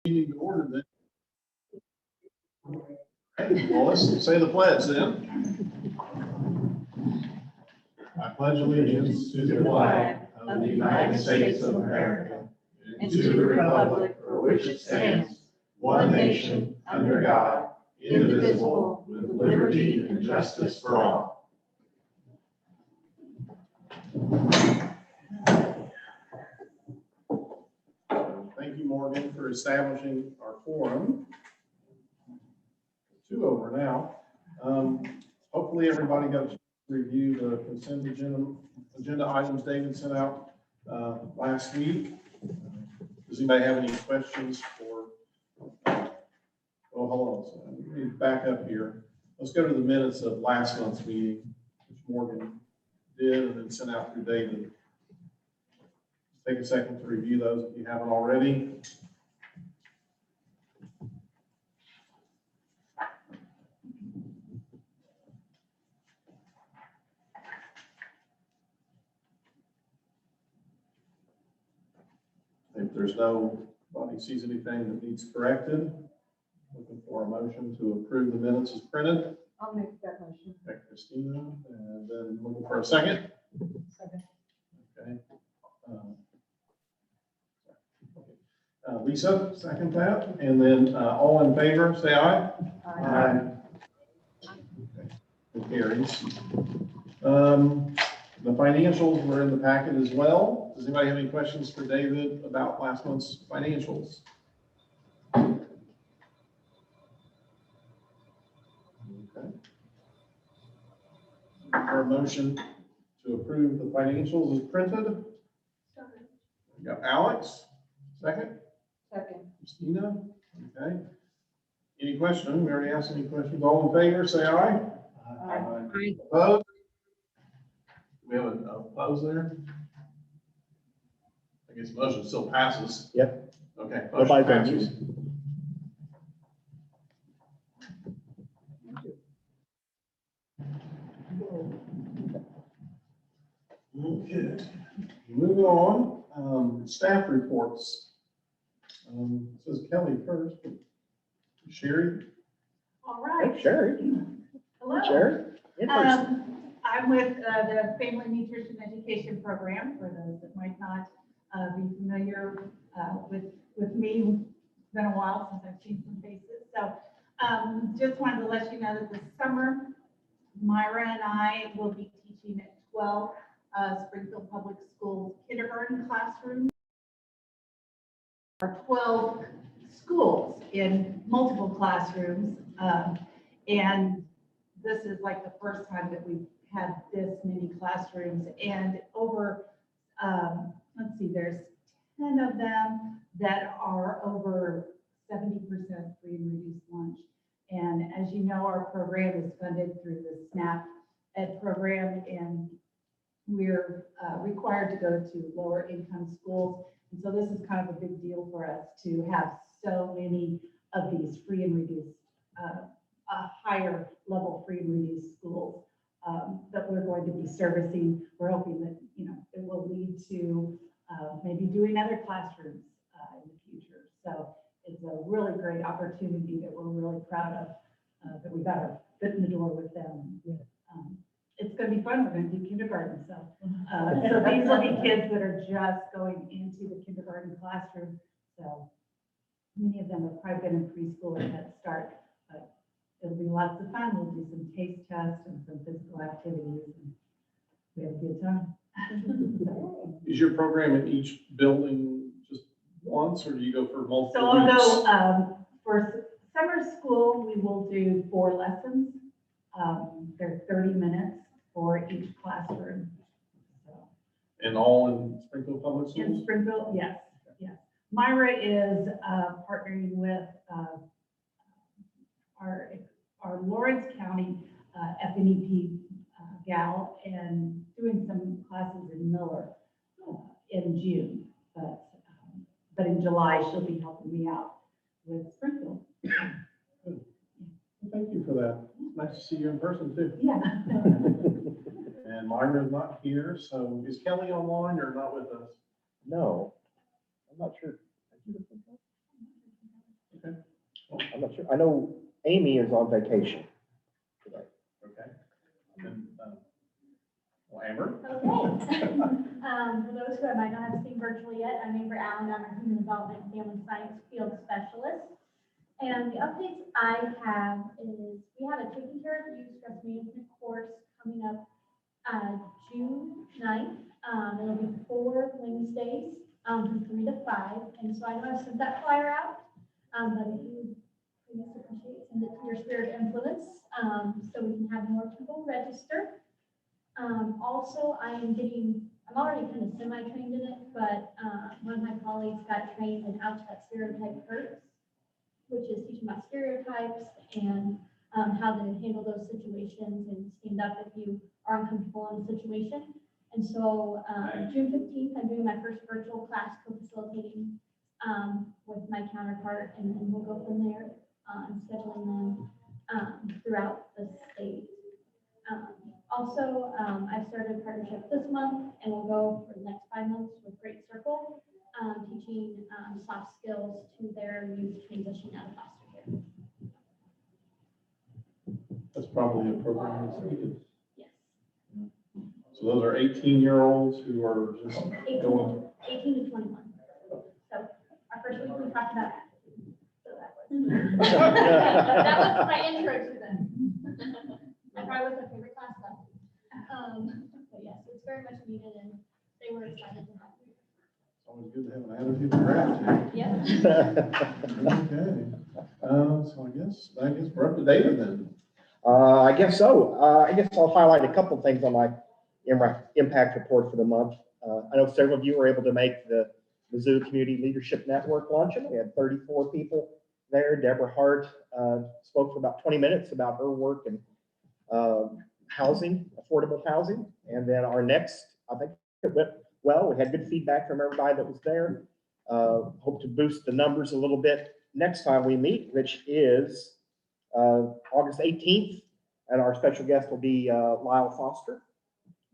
Meeting to order then. Well, let's say the pledge then. I pledge allegiance to the flag of the United States of America and to the republic for which it stands, one nation, under God, indivisible, with liberty and justice for all. Thank you, Morgan, for establishing our forum. 2 over now. Hopefully everybody got to review the consent agenda items David sent out last week. Does anybody have any questions for, oh, hold on, let me back up here. Let's go to the minutes of last month's meeting, which Morgan did and then sent out through David. Take a second to review those if you haven't already. If there's nobody sees anything that needs corrected, looking for a motion to approve the minutes as printed. I'll make that motion. Okay, Christina, and then looking for a second. Second. Okay. Lisa, second that, and then all in favor, say aye. Aye. Okay, it carries. The financials were in the packet as well. Does anybody have any questions for David about last month's financials? Okay. For a motion to approve the financials as printed. We got Alex, second. Second. Christina, okay. Any questions? We already asked any questions. All in favor, say aye. Aye. Opposed? We have an oppose there? I guess the motion still passes. Yep. Okay. Nobody Motion votes. passes. Okay. Moving on, staff reports. It says Kelly first. Sherry? All right. Hey, Sherry. Hello. Sherry. In person. I'm with the Family Nutrition Education Program, for those that might not be familiar with me. It's been a while since I've seen some faces. So just wanted to let you know that this summer, Myra and I will be teaching at 12 Springfield Public Schools kindergarten classrooms. Our 12 schools in multiple classrooms. And this is like the first time that we've had this many classrooms, and over, let's see, there's 10 of them that are over 70% free and reduced lunch. And as you know, our program is funded through the SNAP Ed program, and we're required to go to lower income schools. And so this is kind of a big deal for us to have so many of these free and reduced, higher level free and reduced schools that we're going to be servicing. We're hoping that, you know, it will lead to maybe doing other classrooms in the future. So it's a really great opportunity that we're really proud of, that we got our foot in the door with them. It's going to be fun. We're going to do kindergarten. So these will be kids that are just going into the kindergarten classroom. So many of them have probably been in preschool or Head Start, but it'll be lots of fun. We'll do some taste tests and some physical activities, and we have a good time. Is your program in each building just once, or do you go for multiple So I'll weeks? go, for summer school, we will do 4 lessons. They're 30 minutes for each classroom. So, And all in Springfield Public in Schools? Springfield, yes, yes. Myra is partnering with our Lawrence County FNEP gal and doing some classes in Miller in June. But in July, she'll be helping me out with Springfield. Well, thank you for that. Nice to see you in person too. Yeah. And Myra's not here, so is Kelly online or not with us? No, I'm not sure. I'm not sure. I know Amy is on vacation today. Okay. And, well, Amber? Okay. For those who I might not have seen virtually yet, I'm Amber Allen. I'm a Human Development and Family Science Field Specialist. And the updates I have is we have a Taking Care of You Stress Management course coming up June 9th. It'll be 4 Wednesdays from 3 to 5. And so I know I sent that flyer out, but if you please appreciate, send it to your sphere of influence so we can have more people register. Also, I'm already kind of semi-trained in it, but one of my colleagues got trained in how that stereotype hurts, which is teaching about stereotypes and how to handle those situations and stand up if you are uncomfortable in a situation. And so June 15th, I'm doing my first virtual class co-facilitating with my counterpart, and then we'll go from there and scheduling them throughout the state. Also, I've started a partnership this month, and we'll go for the next 5 months with Great Circle, teaching soft skills to their youth transition out of foster care. That's probably a program that's needed. Yes. So those are 18-year-olds who are just 18 going. to 21. So our first week we talked about attitude. So that was my intro to them. That probably was my favorite class though. But yes, it's very much needed, and they were excited to have me. It's always good to have an attitude of gratitude. Yeah. Okay. So I guess we're up to David then. I guess so. I guess I'll highlight a couple of things on my impact report for the month. I know several of you were able to make the Mizzou Community Leadership Network luncheon. We had 34 people there. Deborah Hart spoke for about 20 minutes about her work in housing, affordable housing. And then our next, I think it went well. We had good feedback from everybody that was there. Hope to boost the numbers a little bit next time we meet, which is August 18th. And our special guest will be Lyle Foster,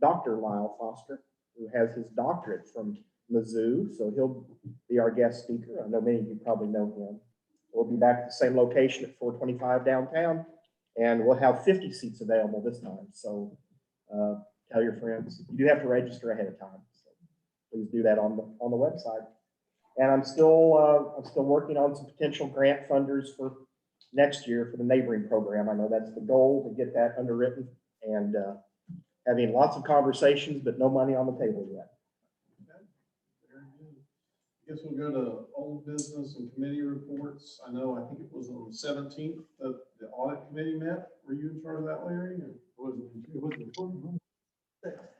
Dr. Lyle Foster, who has his doctorate from Mizzou. So he'll be our guest speaker. I know many of you probably know him. We'll be back at the same location at 425 downtown, and we'll have 50 seats available this time. So tell your friends. You do have to register ahead of time. So please do that on the website. And I'm still working on some potential grant funders for next year for the neighboring program. I know that's the goal, to get that underwritten, and having lots of conversations, but no money on the table yet. Okay. Very good. I guess we'll go to old business and committee reports. I think it was on the 17th that the audit committee met. Were you in charge of that, Larry? Or was it?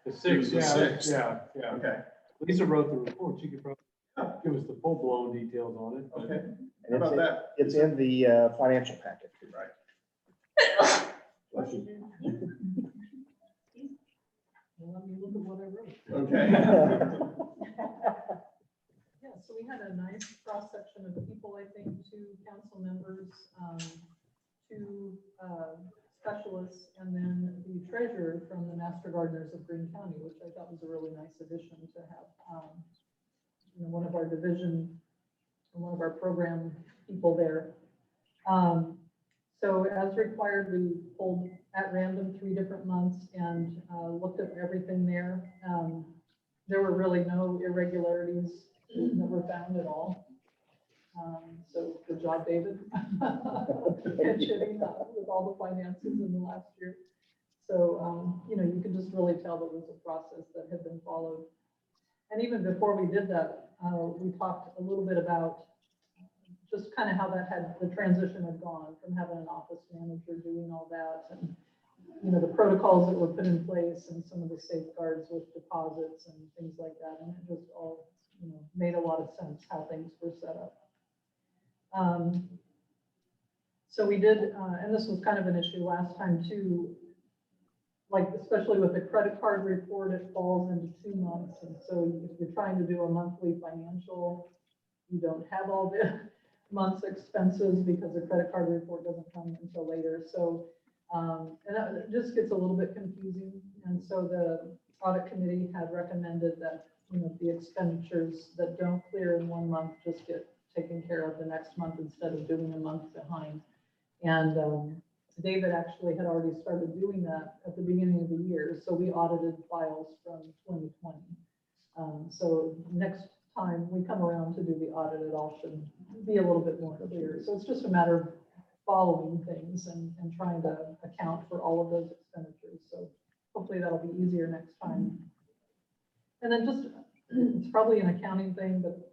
The sixth, It was the yeah, sixth. yeah. Okay. Lisa wrote the report. She could probably give us the full-blown details on it. but- Okay. And How about that? it's in the financial packet too. Right. Let me look at what I wrote. Okay. Yeah, so we had a nice cross-section of people, I think, 2 council members, 2 specialists, and then the treasurer from the Master Gardeners of Greene County, which I thought was a really nice addition to have, one of our division, one of our program people there. So as required, we pulled at random 3 different months and looked at everything there. There were really no irregularities that were found at all. So good job, David. Catching with all the finances in the last year. So, you can just really tell there was a process that had been followed. And even before we did that, we talked a little bit about just kind of how the transition had gone from having an office manager doing all that, and the protocols that were put in place, and some of the safeguards with deposits and things like that. And it just all made a lot of sense how things were set up. So we did, and this was kind of an issue last time too, like especially with the credit card report, it falls into 2 months. And so if you're trying to do a monthly financial, you don't have all the month's expenses because the credit card report doesn't come until later. So, and it just gets a little bit confusing. And so the audit committee had recommended that, the expenditures that don't clear in 1 month just get taken care of the next month instead of doing a month behind. And David actually had already started doing that at the beginning of the year, so we audited files from 2020. So next time we come around to do the audit, it all should be a little bit more clear. So it's just a matter of following things and trying to account for all of those expenditures. So hopefully that'll be easier next time. And then just, it's probably an accounting thing, but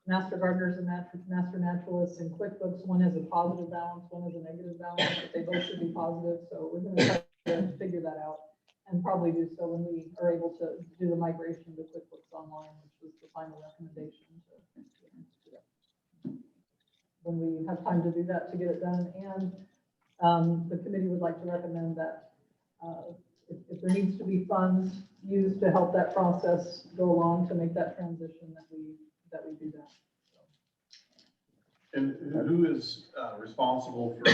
master gardeners and master naturalists in QuickBooks, one has a positive balance, one has a negative balance, but they both should be positive. So we're going to try to figure that out and probably do so when we are able to do the migration to QuickBooks Online, which was the final recommendation. When we have time to do that, to get it done. And the committee would like to recommend that if there needs to be funds used to help that process go along to make that transition, that we do that. And who is responsible for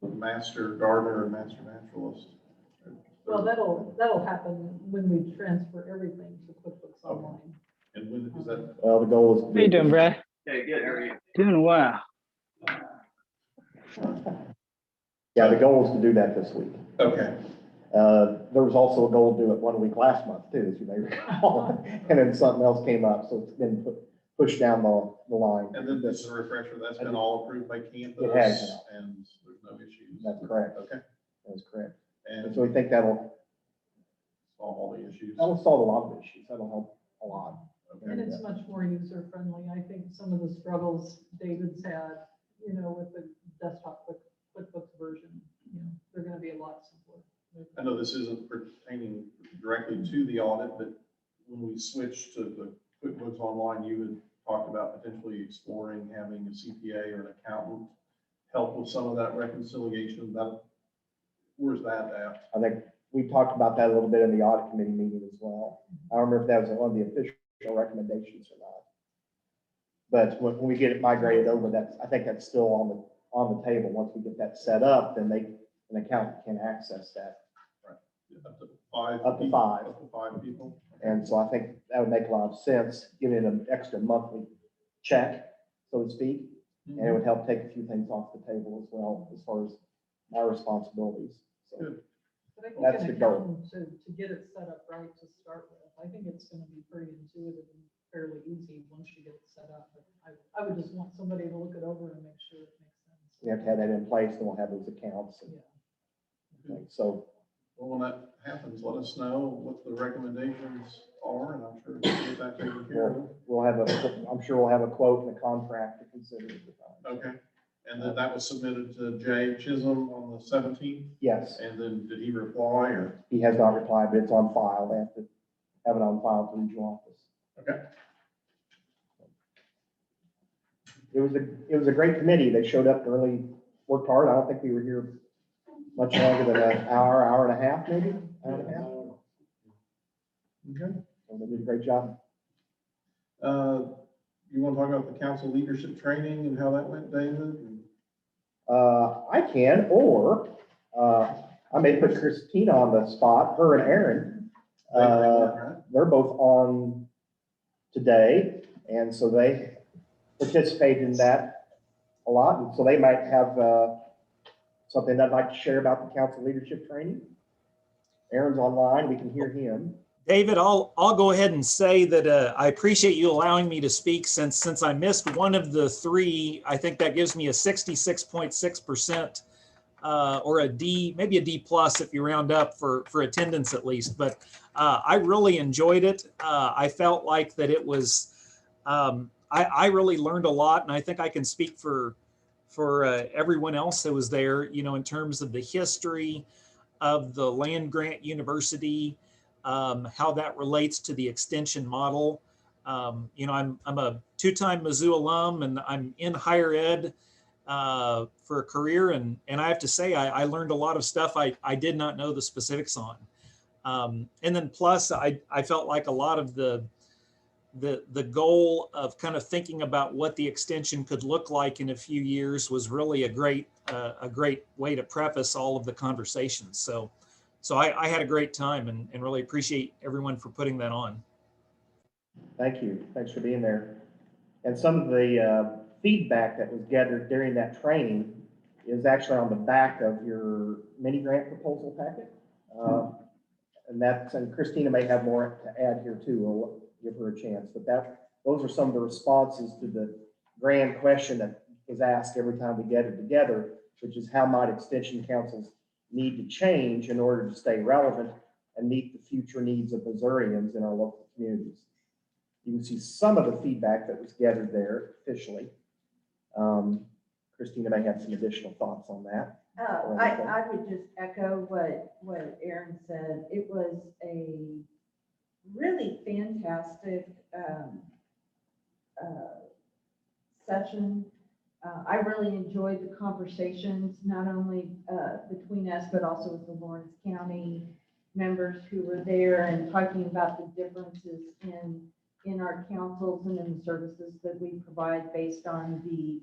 master gardener and master naturalist? Well, that'll happen when we transfer everything to QuickBooks Online. And when is that? Well, the goal is. How you doing, Brad? Hey, good, how are you? Doing well. Yeah, the goal is to do that this week. Okay. There was also a goal to do it 1 week last month too, as you may recall, and then something else came up, so it's been pushed down the line. And then this is a refresher, that's been all approved by campus. It has. And there's no issues. That's correct. Okay. That's correct. And And so we think that'll all the issues. solve a lot of issues. That'll help a lot. And Okay. it's much more user friendly. I think some of the struggles David's had, with the desktop QuickBooks version, they're going to be a lot simpler. I know this isn't pertaining directly to the audit, but when we switched to the QuickBooks Online, you had talked about potentially exploring having a CPA or an accountant help with some of that reconciliation. Where's that at? I think we talked about that a little bit in the audit committee meeting as well. I don't remember if that was one of the official recommendations or not. But when we get it migrated over, I think that's still on the table. Once we get that set up, then an accountant can access that. Up to five? Up to people? five. Up to 5 people? And so I think that would make a lot of sense, giving it an extra monthly check, so to speak. And it would help take a few things off the table as well, as far as my responsibilities. So Good. But I think That's an the goal. accountant to get it set up right to start with, I think it's going to be pretty intuitive and fairly easy once you get it set up. But I would just want somebody to look it over and make sure it makes sense. we have to have that in place, and we'll have those accounts and Yeah. things. So Well, when that happens, let us know what the recommendations are, and I'm sure we'll get that taken care of. I'm sure we'll have a quote and a contract to consider at the time. Okay. And then that was submitted to Jay Chisholm on the 17th, Yes, and then did he reply or? he has not replied, but it's on file. They have to have it on file at the regional office. Okay. It was a great committee. They showed up early, worked hard. I don't think we were here much longer than an hour and a half, maybe. Hour and a half. Okay. So they did a great job. You want to talk about the council leadership training and how that went, David? I can, or I may put Christina on the spot, her and Aaron. They're both on today, and so they participate in that a lot. And so they might have something they'd like to share about the council leadership training. Aaron's online, we can hear him. David, I'll go ahead and say that I appreciate you allowing me to speak since I missed one of the 3. I think that gives me a 66.6% or a D, maybe a D plus if you round up for attendance at least. But I really enjoyed it. I felt like that it was, I really learned a lot, and I think I can speak for everyone else that was there, in terms of the history of the land grant university, how that relates to the extension model. I'm a 2-time Mizzou alum, and I'm in higher ed for a career. And I have to say, I learned a lot of stuff I did not know the specifics on. And then plus, I felt like a lot of the goal of kind of thinking about what the extension could look like in a few years was really a great way to preface all of the conversations. So I had a great time and really appreciate everyone for putting that on. Thank you. Thanks for being there. And some of the feedback that was gathered during that training is actually on the back of your mini grant proposal packet. And Christina may have more to add here too. We'll give her a chance, but those are some of the responses to the grand question that is asked every time we get it together, which is how might extension councils need to change in order to stay relevant and meet the future needs of Missourians in our local communities. You can see some of the feedback that was gathered there officially. Christina may have some additional thoughts on that. I would just echo what Aaron said. It was a really fantastic session. I really enjoyed the conversations, not only between us, but also with the Lawrence County members who were there and talking about the differences in our councils and in the services that we provide based on the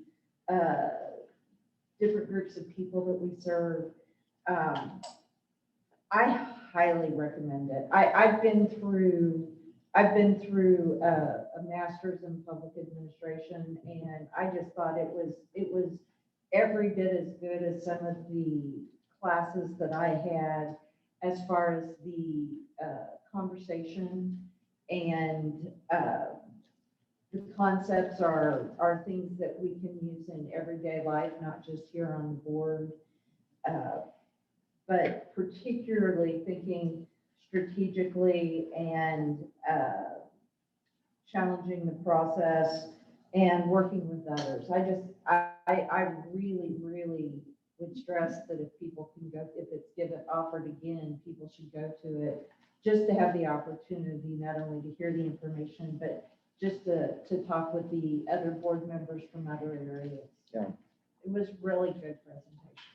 different groups of people that we serve. I highly recommend it. I've been through a master's in public administration, and I just thought it was every bit as good as some of the classes that I had as far as the conversation and the concepts are things that we can use in everyday life, not just here on the board, but particularly thinking strategically and challenging the process and working with others. I really, really would stress that if people can go, if it's offered again, people should go to it just to have the opportunity, not only to hear the information, but just to talk with the other board members from other areas. Yeah. It was really good presentation.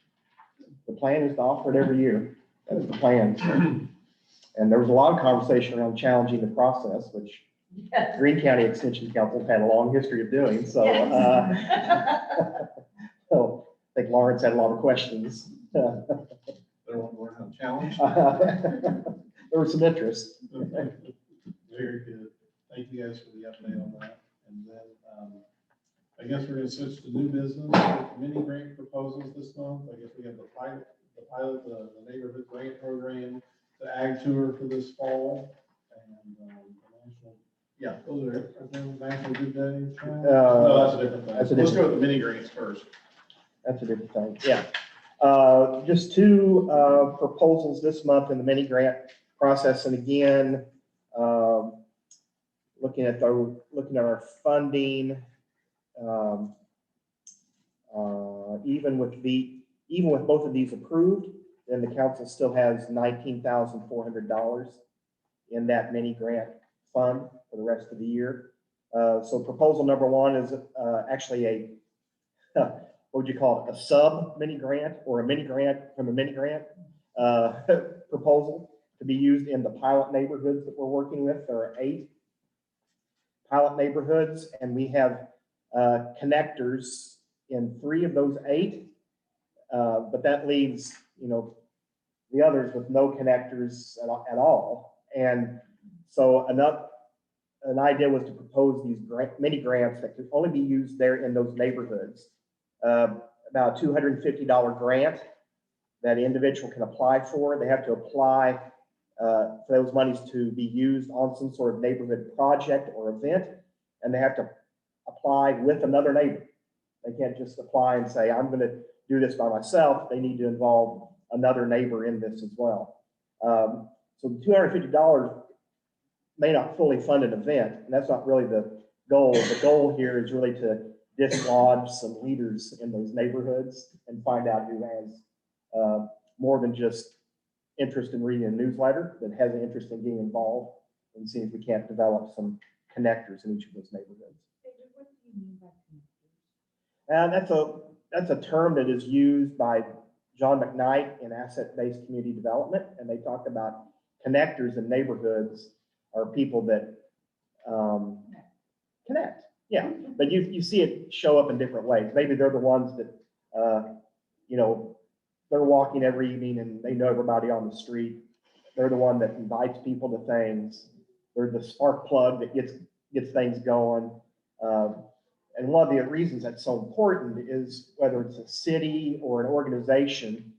The plan is to offer it every year. That is the plan. And there was a lot of conversation around challenging the process, which Yes. Greene County Extension Council had a long history of doing. So, so I think Lawrence had a lot of questions. There were no challenge. There was some interest. Very good. Thank you guys for the update on that. And then I guess we're gonna switch to new business, mini grant proposals this month. I guess we have the pilot, the neighborhood grant program, the ag tour for this fall, and the national, yeah, those are National Good Day. No, that's a different thing. That's a Let's different- go with the mini grants first. That's a different thing. Yeah. Just two proposals this month in the mini grant process. And again, looking at our funding, even with both of these approved, then the council still has $19,400 in that mini grant fund for the rest of the year. So proposal number one is actually what would you call it? A sub mini grant or a mini grant from a mini grant proposal to be used in the pilot neighborhoods that we're working with. There are 8 pilot neighborhoods, and we have connectors in 3 of those 8. But that leaves, the others with no connectors at all. And so an idea was to propose these mini grants that could only be used there in those neighborhoods. About a $250 grant that an individual can apply for. They have to apply for those monies to be used on some sort of neighborhood project or event, and they have to apply with another neighbor. They can't just apply and say, I'm going to do this by myself. They need to involve another neighbor in this as well. So the $250 may not fully fund an event, and that's not really the goal. The goal here is really to dislodge some leaders in those neighborhoods and find out who has more than just interest in reading a newsletter, but has an interest in getting involved and seeing if we can't develop some connectors in each of those neighborhoods. What do you mean by connectors? And that's a term that is used by John McKnight in asset-based community development, and they talk about connectors in neighborhoods are people that connect. Yeah, but you see it show up in different ways. Maybe they're the ones that they're walking every evening and they know everybody on the street. They're the one that invites people to things. They're the spark plug that gets things going. And one of the reasons that's so important is whether it's a city or an organization,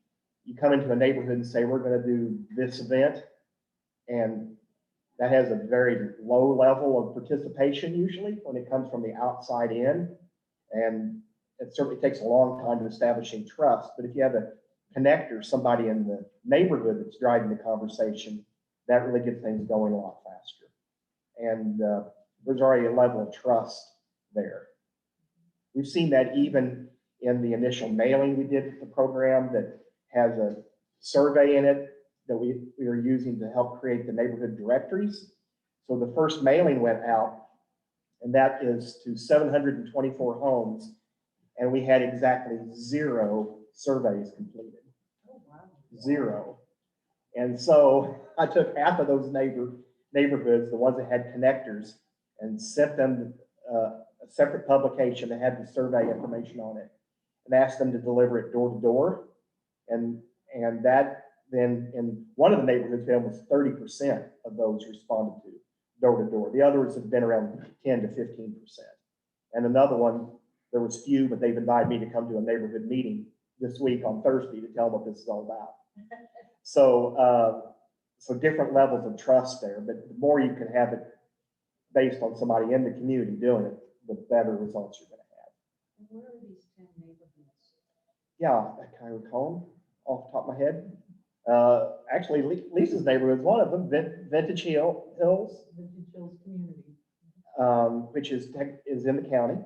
you come into a neighborhood and say, we're going to do this event. And that has a very low level of participation usually when it comes from the outside in. And it certainly takes a long time to establishing trust. But if you have a connector, somebody in the neighborhood that's driving the conversation, that really gets things going a lot faster. And there's already a level of trust there. We've seen that even in the initial mailing we did with the program that has a survey in it that we are using to help create the neighborhood directories. So the first mailing went out, and that is to 724 homes, and we had exactly 0 surveys completed. Oh, wow. 0. And so I took half of those neighborhoods, the ones that had connectors, and sent them a separate publication that had the survey information on it, and asked them to deliver it door to door. And that then in one of the neighborhoods, almost 30% of those responded to door to door. The others have been around 10 to 15%. And another one, there was few, but they've invited me to come to a neighborhood meeting this week on Thursday to tell them what this is all about. So different levels of trust there, but the more you can have it based on somebody in the community doing it, the better results you're going to have. Where are these 10 neighborhoods? Yeah, can I recall them off the top of my head? Actually, Lisa's neighborhood is one of them, Vintage Hills, Vintage Hills Community. which is in the county.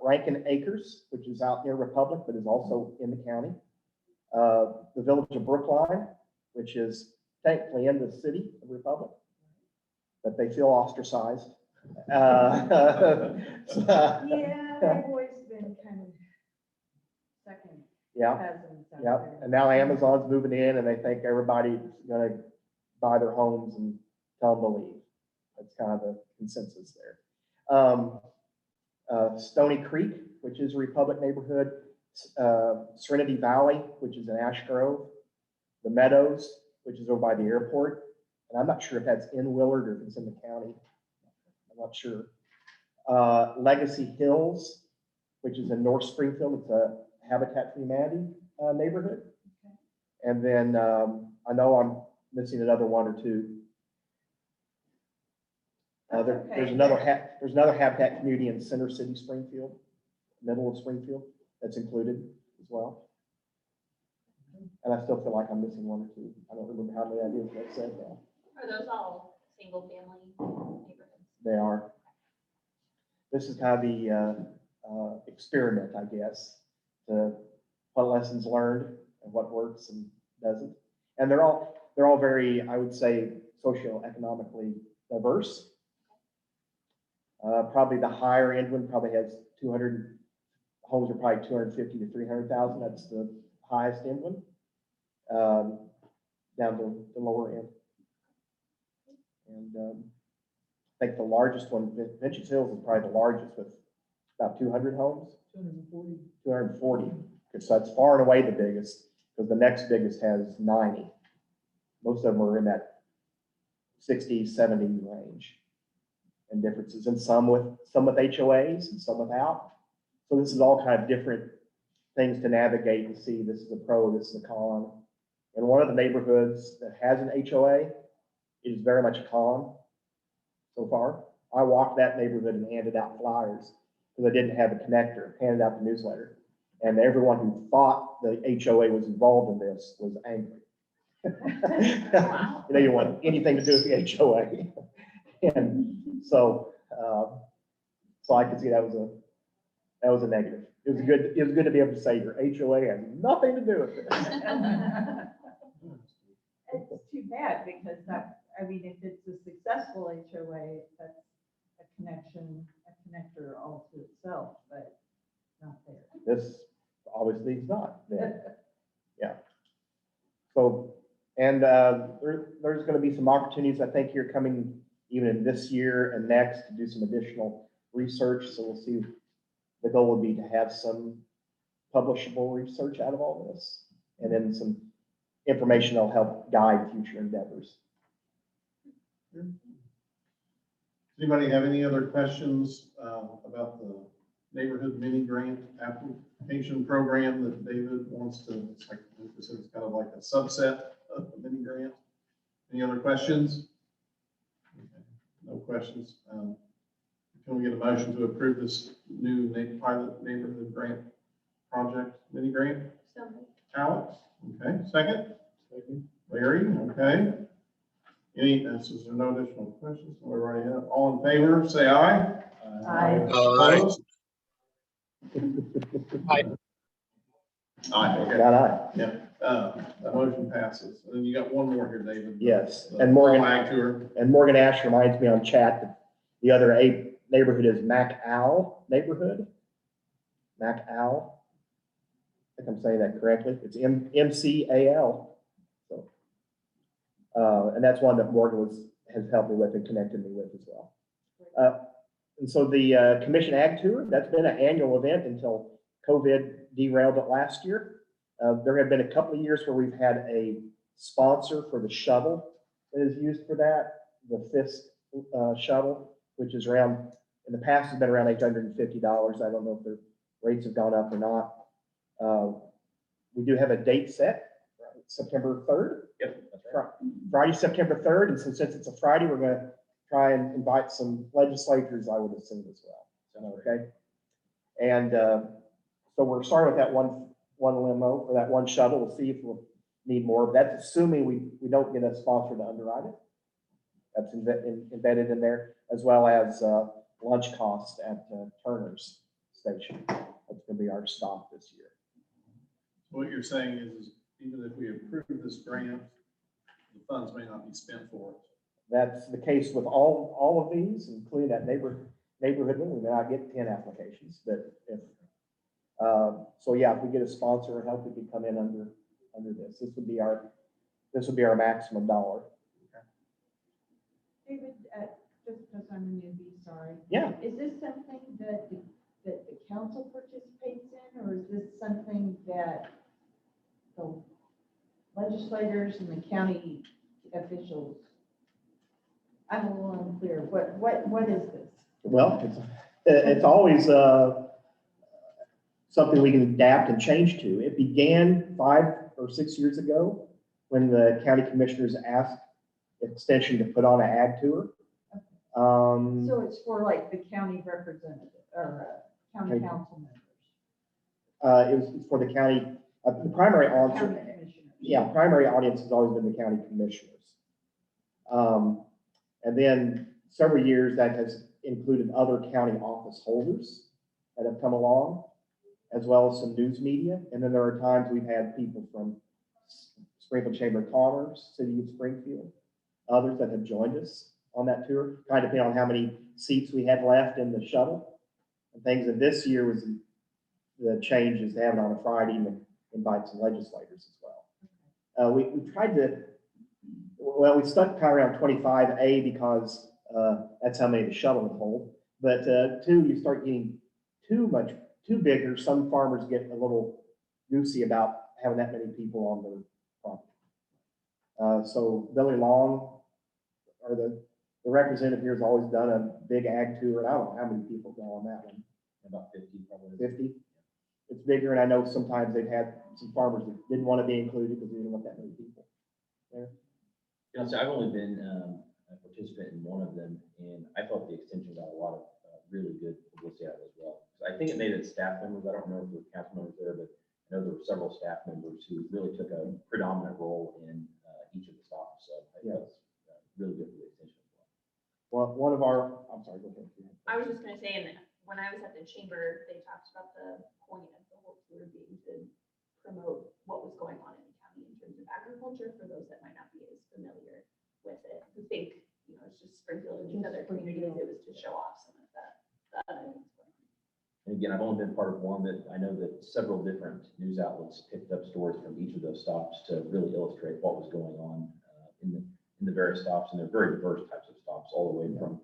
Rankin Acres, which is out near Republic, but is also in the county. The village of Brookline, which is technically in the city of Republic, but they feel ostracized. Yeah, they've always been kind of second Yeah, cousins out yeah. there. And now Amazon's moving in and they think everybody's gonna buy their homes and tell them to leave. That's kind of the consensus there. Stony Creek, which is a Republic neighborhood, Serenity Valley, which is in Ash Grove, the Meadows, which is over by the airport. And I'm not sure if that's in Willard or if it's in the county. I'm not sure. Legacy Hills, which is in North Springfield. It's a Habitat for Humanity neighborhood. Okay. And then I know I'm missing another one or two. That's There's okay. another Habitat community in Center City, Springfield, middle of Springfield, that's included as well. And I still feel like I'm missing one or two. I don't remember how many I did that said now. Are those all single family neighborhoods? They are. This is kind of the experiment, I guess, to what lessons learned and what works and doesn't. And they're all very, I would say, socioeconomically diverse. Probably the higher end one probably has 200 homes are probably 250 to 300,000. That's the highest end one. Down to the lower end. And I think the largest one, Vintage Hills, is probably the largest with about 200 homes. 240. 240. So that's far and away the biggest, because the next biggest has 90. Most of them are in that 60, 70 range. And differences, and some with HOAs and some without. So this is all kind of different things to navigate and see. This is a pro, this is a con. And one of the neighborhoods that has an HOA is very much a con so far. I walked that neighborhood and handed out flyers because I didn't have a connector, handed out the newsletter. And everyone who thought the HOA was involved in this was angry. Wow. They didn't want anything to do with the HOA. And so I could see that was a negative. It was good to be able to say your HOA has nothing to do with it. It's too bad because if it's a successful HOA, that's a connector all to itself, but not there. This obviously is not. Yeah. So, and there's going to be some opportunities, I think, here coming even in this year and next to do some additional research. So we'll see. The goal would be to have some publishable research out of all this, and then some information that'll help guide future endeavors. Is Anybody have any other questions about the neighborhood mini grant application program that David wants to, it's like, it's kind of like a subset of the mini grant? Any other questions? Okay, no questions. Can we get a motion to approve this new pilot neighborhood grant project, mini grant? So moved. Alex, okay, second? Larry, okay. Any, this is no additional questions, we're already up. All in favor, say aye. Aye. Opposed? Aye. Aye, okay. Got aye. Yeah, the motion passes. And then you got one more here, David. Yes, The and Morgan- Ag tour. And Morgan Ash reminds me on chat that the other neighborhood is McAl neighborhood. McAl. I think I'm saying that correctly. It's MCAL. So, and that's one that Morgan has helped me with and connected me with as well. And so the Commission Ag Tour, that's been an annual event until COVID derailed it last year. There have been a couple of years where we've had a sponsor for the shuttle that is used for that, the Fisk shuttle, which is around, in the past has been around $850. I don't know if the rates have gone up or not. We do have a date set, September 3rd. Yep. Friday, September 3rd, and since it's a Friday, we're going to try and invite some legislators, I would assume, as well. Okay. And so we're starting with that one limo or that one shuttle. We'll see if we'll need more. But that's assuming we don't get a sponsor to underwrite it. That's embedded in there, as well as lunch costs at Turner's Station. That's going to be our stop this year. What you're saying is even if we approve this grant, the funds may not be spent for it. That's the case with all of these, including that neighborhood one. We may not get 10 applications, but if so, yeah, if we get a sponsor or help, we could come in under this. This would be our maximum dollar. David, just because I'm a newbie, sorry. Yeah. Is this something that the council participates in, or is this something that the legislators and the county officials? I'm a little unclear. What is this? Well, it's always something we can adapt and change to. It began 5 or 6 years ago when the county commissioners asked Extension to put on an ag tour. So it's for like the county representative or county Okay. council members, It's for the county, the primary county audience. commissioners. Yeah, primary audience has always been the county commissioners. And then several years that has included other county office holders that have come along, as well as some news media. And then there are times we've had people from Springfield Chamber of Commerce, City of Springfield, others that have joined us on that tour, kind of depending on how many seats we had left in the shuttle and things. And this year was the change is to have it on a Friday and invite some legislators as well. We tried to, well, we stuck kind of around 25A because that's how many the shuttle would hold. But 2, you start getting too bigger. Some farmers get a little goosey about having that many people on their property. So Billy Long, or the representative here, has always done a big ag tour, and I don't know how many people go on that one. About 50, probably. 50. It's bigger, and I know sometimes they've had some farmers that didn't want to be included because they didn't want that many people there. You know, so I've only been a participant in one of them, and I thought the extension got a lot of really good publicity out of it as well. So I think it made it staff members. I don't remember if there were council members there, but I know there were several staff members who really took a predominant role in each of the stops. So I think that's really good for the extension as well. Well, one of our, I'm sorry, go ahead. I was just gonna say, and when I was at the chamber, they talked about the point of the whole tour being to promote what was going on in the county in terms of agriculture for those that might not be as familiar with it. I think, you know, it's just Springfield and other communities, it was to show off some of that. And again, I've only been part of one, but I know that several different news outlets picked up stories from each of those stops to really illustrate what was going on in the various stops. And they're very diverse types of stops, all the way from,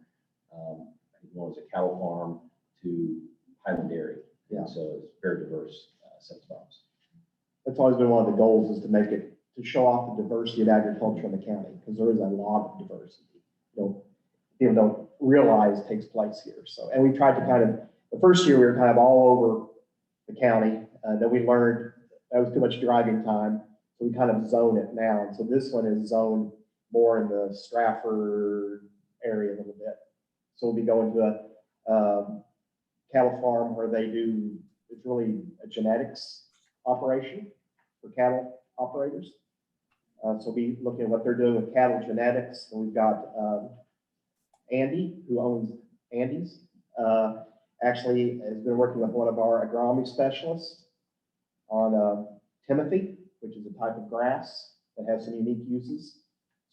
I think one was a cattle farm to Highland Dairy. Yeah. And so it's very diverse set of stops. That's always been one of the goals, is to make it, to show off the diversity of agriculture in the county, because there is a lot of diversity. You know, people don't realize takes place here. So, and we tried to kind of, the first year we were kind of all over the county, then we learned that was too much driving time. So we kind of zone it now. And so this one is zoned more in the Stratford area a little bit. So we'll be going to a cattle farm where they do, it's really a genetics operation for cattle operators. So we'll be looking at what they're doing with cattle genetics. And we've got Andy, who owns Andy's, actually has been working with one of our agronomy specialists on Timothy, which is a type of grass that has some unique uses.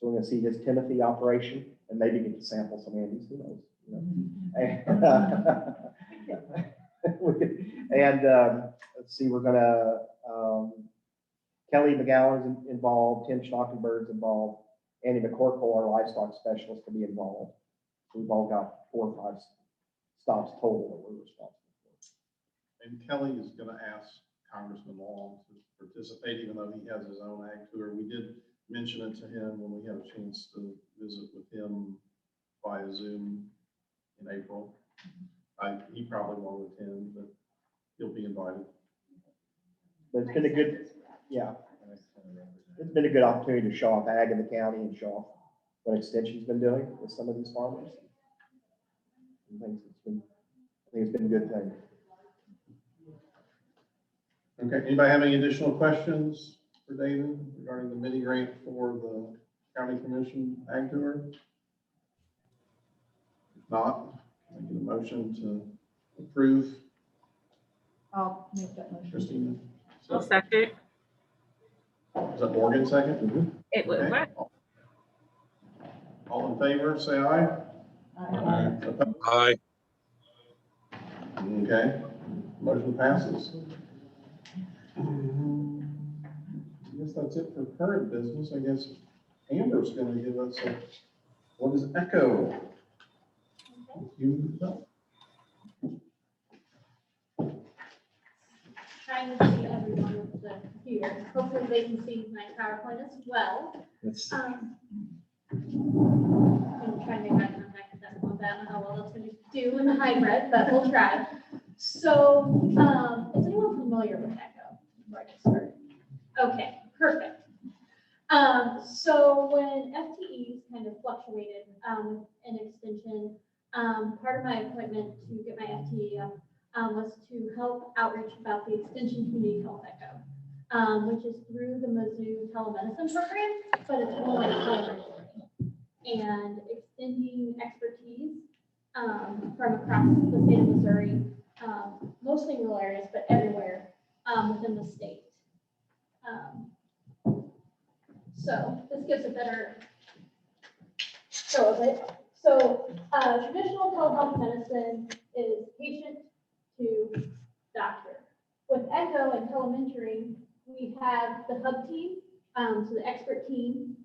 So we're going to see his Timothy operation and maybe get to sample some Andes, who knows? You know? And let's see, we're going to, Kelly McGowan's involved, Tim Schnockenberg's involved, Andy McCorkle, our livestock specialist, will be involved. So we've all got 4 or 5 stops total that we're responsible for. And Kelly is going to ask Congressman Long to participate, even though he has his own ag tour. We did mention it to him when we had a chance to visit with him via Zoom in April. He probably won't attend, but he'll be invited. But it's been a good, yeah, it's been a good opportunity to show off ag in the county and show off what Extension's been doing with some of these farmers. I think it's been a good thing. Okay, anybody have any additional questions for David regarding the mini grant for the county commission ag tour? If not, making a motion to approve. I'll make that motion. Christina? I'll second. Is that Morgan second? It was Okay. what? All in favor, say aye. Opposed? Aye. Okay, motion passes. I guess that's it for current business. I guess Amber's gonna give us what is ECHO? Trying to see everyone with the computer. Hopefully they can see my PowerPoint as well. I'm trying to make eye contact with them on that. I don't know how well that's going to do in the hybrid, but we'll try. So, is anyone familiar with ECHO? Before I get started? Okay, perfect. So when FTEs kind of fluctuated in extension, part of my appointment to get my FTE up was to help outreach about the Extension Community Health ECHO, which is through the Mizzou telemedicine program, but it's more like television and extending expertise from across the state of Missouri, mostly rural areas, but everywhere within the state. So this gives a better show of it. So traditional telehealth medicine is patient to doctor. With ECHO and telementoring, we have the hub team, so the expert team,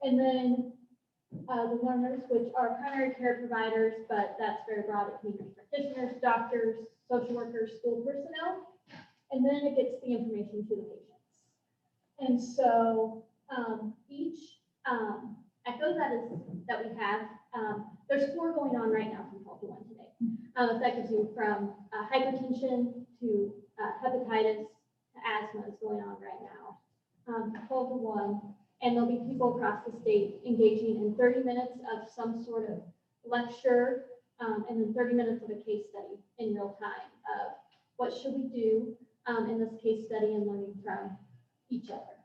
and then the learners, which are primary care providers, but that's very broad. It can be practitioners, doctors, social workers, school personnel, and then it gets the information to the patients. And so each ECHO that we have, there's 4 going on right now from 12 to 1 today. That gives you from hypertension to hepatitis to asthma is going on right now. 12 to 1, and there'll be people across the state engaging in 30 minutes of some sort of lecture, and then 30 minutes of a case study in real time of what should we do in this case study and learning from each other.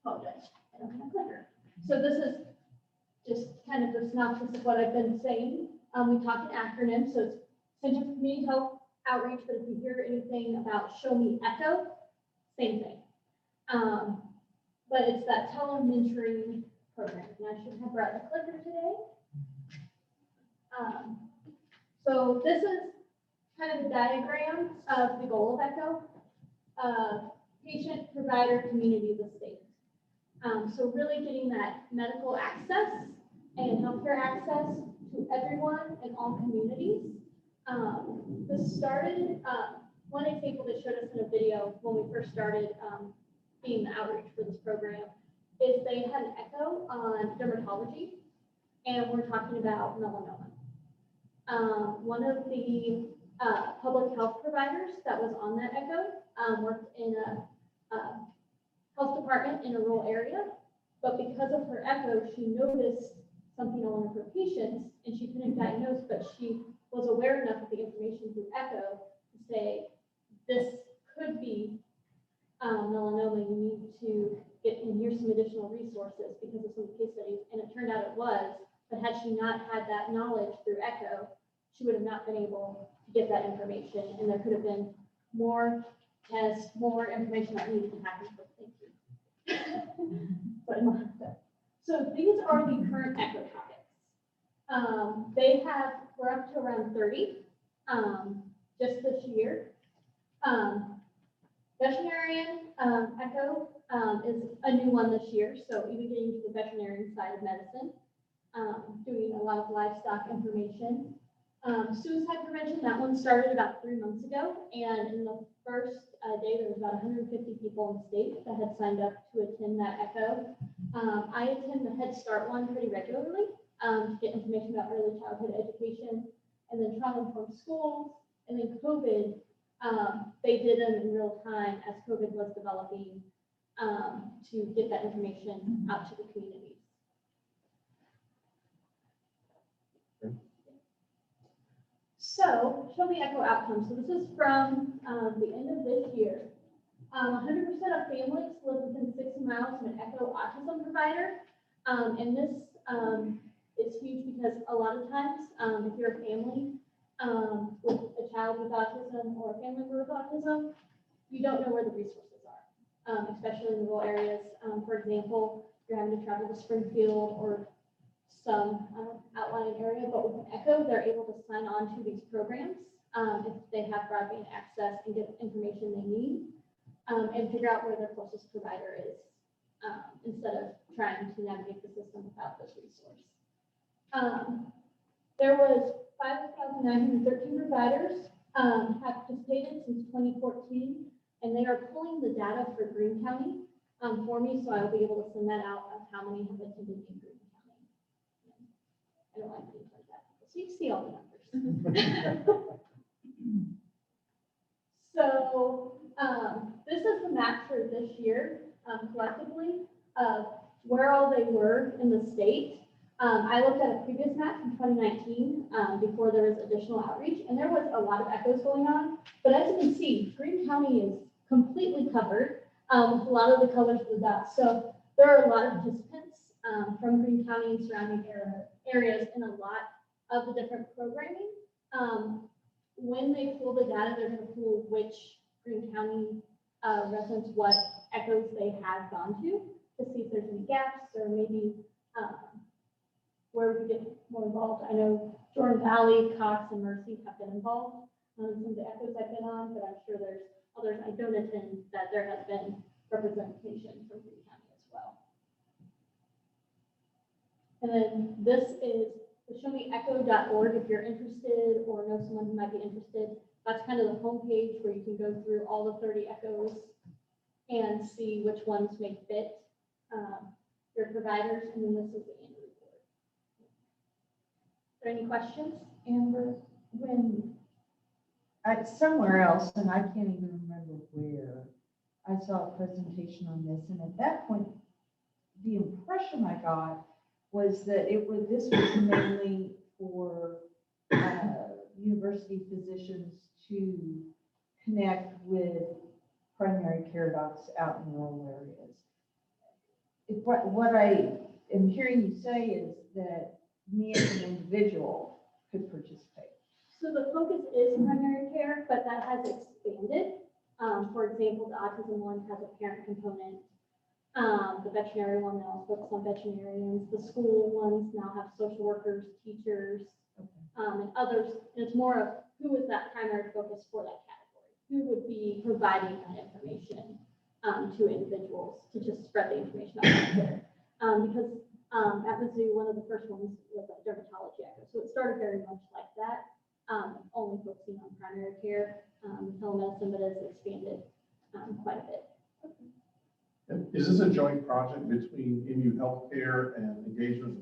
Apologize, I don't have a clicker. So this is just kind of the synopsis of what I've been saying. We talk in acronyms, so it's Center for Community Health Outreach, but if you hear anything about Show Me ECHO, same thing. But it's that telementoring program, and I should have brought a clicker today. So this is kind of a diagram of the goal of ECHO, patient, provider, community of the state. So really getting that medical access and healthcare access to everyone in all communities. This started, one example that showed us in a video when we first started being the outreach for this program is they had an ECHO on dermatology. and we're talking about melanoma. One of the public health providers that was on that echo worked in a health department in a rural area, but because of her echo, she noticed something on one of her patients, and she couldn't diagnose, but she was aware enough of the information through echo to say, this could be melanoma, you need to get, and here's some additional resources because of some case studies, and it turned out it was, but had she not had that knowledge through echo, she would have not been able to get that information, and there could have been more tests, more information that needed to happen. Thank you. So these are the current echo topics. We're up to around 30 just this year. Veterinarian echo is a new one this year, so even getting to the veterinarian side of medicine, doing a lot of livestock information. Suicide prevention, that one started about 3 months ago, and in the first day, there was about 150 people in the state that had signed up to attend that echo. I attend the Head Start one pretty regularly to get information about early childhood education, and then trauma-informed schools, and then COVID, they did them in real time as COVID was developing to get that information out to the communities. So, show me echo outcomes. So this is from the end of this year. 100% of families live within 60 miles of an echo autism provider. And this is huge because a lot of times, if you're a family with a child with autism or a family member with autism, you don't know where the resources are, especially in rural areas. For example, you're having to travel to Springfield or some outlying area, but with an echo, they're able to sign on to these programs if they have broadband access and get the information they need and figure out where their closest provider is instead of trying to navigate the system without this resource. There was 5,913 providers have participated since 2014, and they are pulling the data for Greene County for me, so I will be able to send that out of how many have attended in Greene County. I don't like things like that, so you see all the numbers. So this is the map for this year collectively of where all they were in the state. I looked at a previous map from 2019 before there was additional outreach, and there was a lot of echoes going on. But as you can see, Greene County is completely covered with a lot of the colors of the dots. So there are a lot of participants from Greene County and surrounding areas in a lot of the different programming. When they pull the data, they're going to pull which Greene County residents, what echoes they have gone to see if there's any gaps or maybe where we get more involved. I know Jordan Valley, Cox, and Mercy have been involved in some of the echoes I've been on, but I'm sure there's others I don't attend that there has been representation from Greene County as well. And then this is the showmeecho.org if you're interested or know someone who might be interested. That's kind of the homepage where you can go through all the 30 echoes and see which ones may fit your providers. And then this is the annual report. Are there any questions? Amber, when somewhere else, and I can't even remember where, I saw a presentation on this, and at that point, the impression I got was that this was mainly for university physicians to connect with primary care docs out in rural areas. What I am hearing you say is that me as an individual could participate. So the focus is primary care, but that has expanded. For example, the autism one has a parent component. The veterinary one now focuses on veterinarians. The school ones now have social workers, teachers, and others. And it's more of who is that primary focus for that category? Who would be providing that information to individuals to just spread the information out there? Because at Mizzou, one of the first ones was a dermatology echo. So it started very much like that, only focusing on primary care, telemedicine, but has expanded quite a bit. Is this a joint project between MU Healthcare and Engagement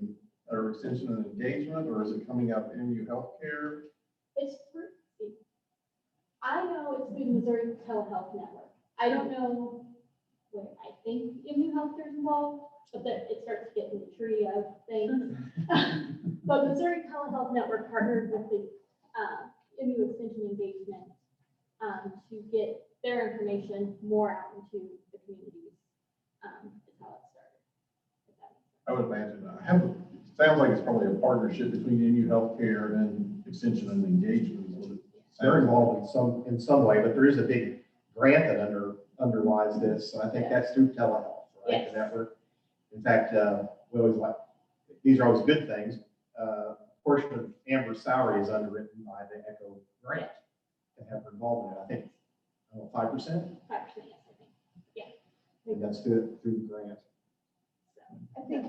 or extension and engagement, or is it coming out of MU Healthcare? It's through, I know it's through the Missouri Telehealth Network. I don't know where I think MU Healthcare is involved, but that it starts getting the tree of things. But Missouri Telehealth Network partnered with the MU Extension Engagement to get their information more out into the communities. Is how it started. If that makes sense. I would imagine, sounds like it's probably a partnership between MU Healthcare and extension and engagement. is what it They're sounds like. involved in some way, but there is a big grant that underlies this. And I think that's through telehealth, right? Yes. The network. In fact, we always like, these are always good things. A portion of Amber's salary is underwritten by the ECHO grant to have her involved in it. I think, 5%, 5%, yes, I think. Yeah. and that's through the grant. I think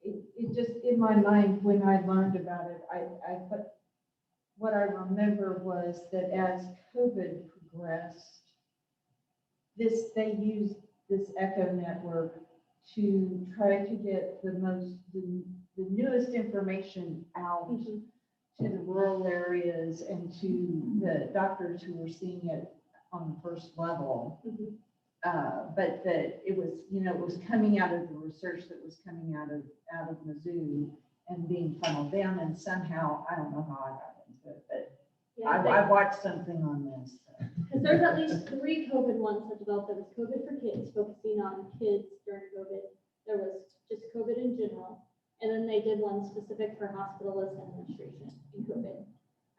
it just, in my mind, when I learned about it, but what I remember was that as COVID progressed, they used this ECHO network to try to get the newest information out to the rural areas and to the doctors who were seeing it on the first level. But that it was, it was coming out of the research that was coming out of Mizzou and being funneled down, and somehow, I don't know how I got into it, but Yeah, I watched something on this. because there's at least 3 COVID ones that developed. There was COVID for kids, focusing on kids during COVID. There was just COVID in general. And then they did one specific for hospitalist administration in COVID.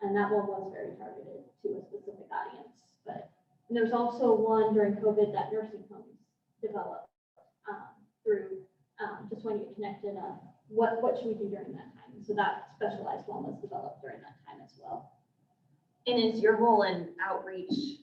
And that one was very targeted to a specific audience. And there's also one during COVID that nursing homes developed through just when you get connected on what should we do during that time. So that specialized one was developed during that time as well. And is your role in outreach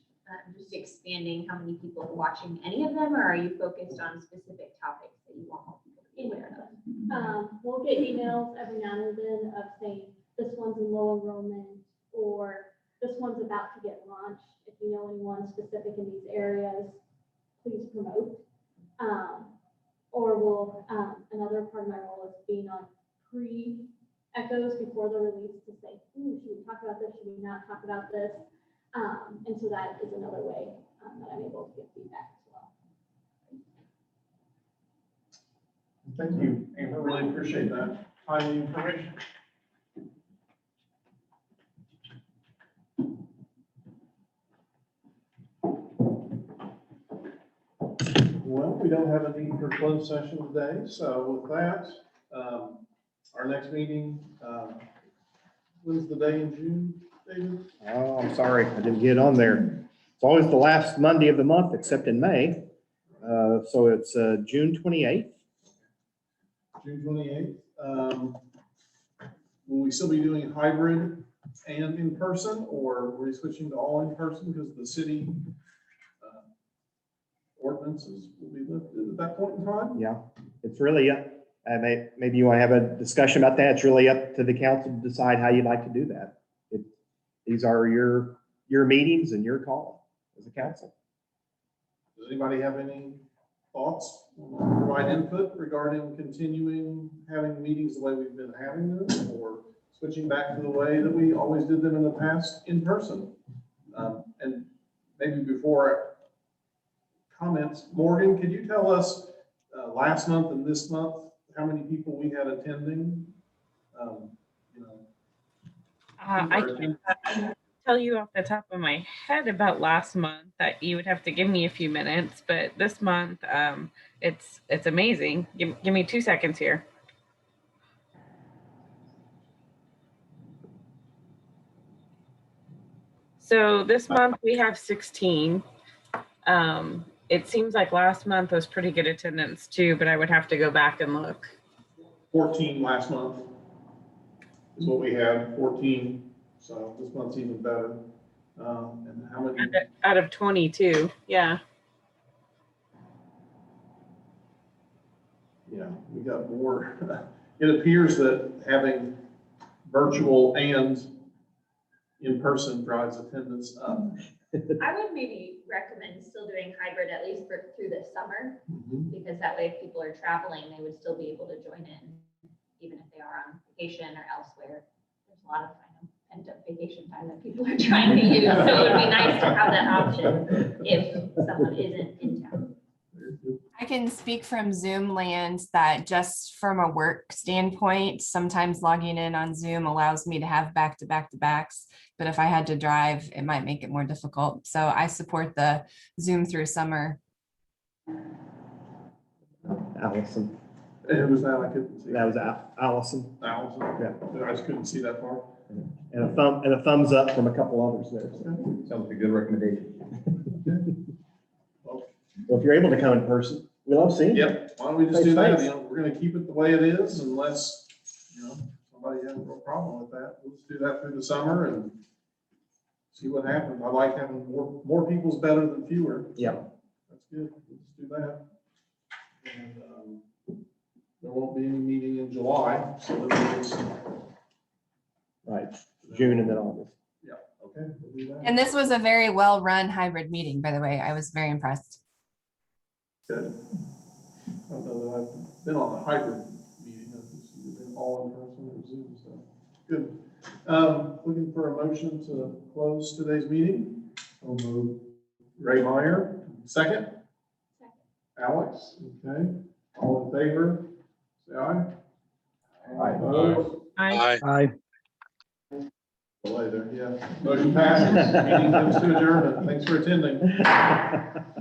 just expanding how many people are watching any of them, or are you focused on specific topics that you want more people to be aware of? We'll get emails every now and then of saying, this one's in low enrollment, or this one's about to get launched. If you know anyone specific in these areas, please promote. Or we'll, another part of my role is being on pre-echoes before they're released to say, should we talk about this? Should we not talk about this? And so that is another way that I'm able to get feedback as well. Thank you, Amber, really appreciate that timely information. Well, we don't have a need for closed session today, so with that, our next meeting, when's the day in June, David? Oh, I'm sorry, I didn't get on there. It's always the last Monday of the month, except in May. So it's June 28th. June 28th. Will we still be doing hybrid and in person, or are we switching to all in person because the city ordinances will be lifted at that point in time? Yeah, it's really, maybe you want to have a discussion about that. It's really up to the council to decide how you'd like to do that. These are your meetings and your call as a council. Does anybody have any thoughts, provide input regarding continuing having meetings the way we've been having them, or switching back to the way that we always did them in the past in person? And maybe before comments, Morgan, could you tell us last month and this month, how many people we had attending? I can't tell you off the top of my head about last month. That you would have to give me a few minutes, but this month, it's amazing. Give me 2 seconds here. So this month we have 16. It seems like last month was pretty good attendance too, but I would have to go back and look. 14 last month is what we had, 14. So this month's even better. And how many? Out of 22, yeah. Yeah, we got more. It appears that having virtual and in person drives attendance up. I would maybe recommend still doing hybrid, at least through the summer, because that way if people are traveling, they would still be able to join in. even if they are on vacation or elsewhere. There's a lot of, I know, pent-up vacation time that people are trying to use, so it would be nice to have that option if someone isn't in town. I can speak from Zoom land that just from a work standpoint, sometimes logging in on Zoom allows me to have back-to-backs. But if I had to drive, it might make it more difficult. So I support the Zoom through summer. Allison, And who was that? I couldn't see. that was Allison. Allison? Yeah. I just couldn't see that far. And a thumbs up from a couple others there. So Sounds like a good recommendation. if you're able to come in person, we love seeing you. Yep, why don't we just do that? Face-to-face. You know, we're gonna keep it the way it is unless, you know, somebody has a real problem with that. Let's do that through the summer and see what happens. I like having more people's better than fewer. Yeah. That's good. Let's do that. And, there won't be any meeting in July, so then we'll just. Right, June and then August. Yeah, okay. We'll do that. And this was a very well-run hybrid meeting, by the way. I was very impressed. Good. I don't know that I've been on a hybrid meeting, I've just been all in person or Zoom, so, good. Looking for a motion to close today's meeting. I'll move. Ray Meyer, second. Alex, okay, all in favor, say aye. Aye. Opposed? I Delay there, yeah. Motion passes, meeting comes to adjournment, thanks for attending.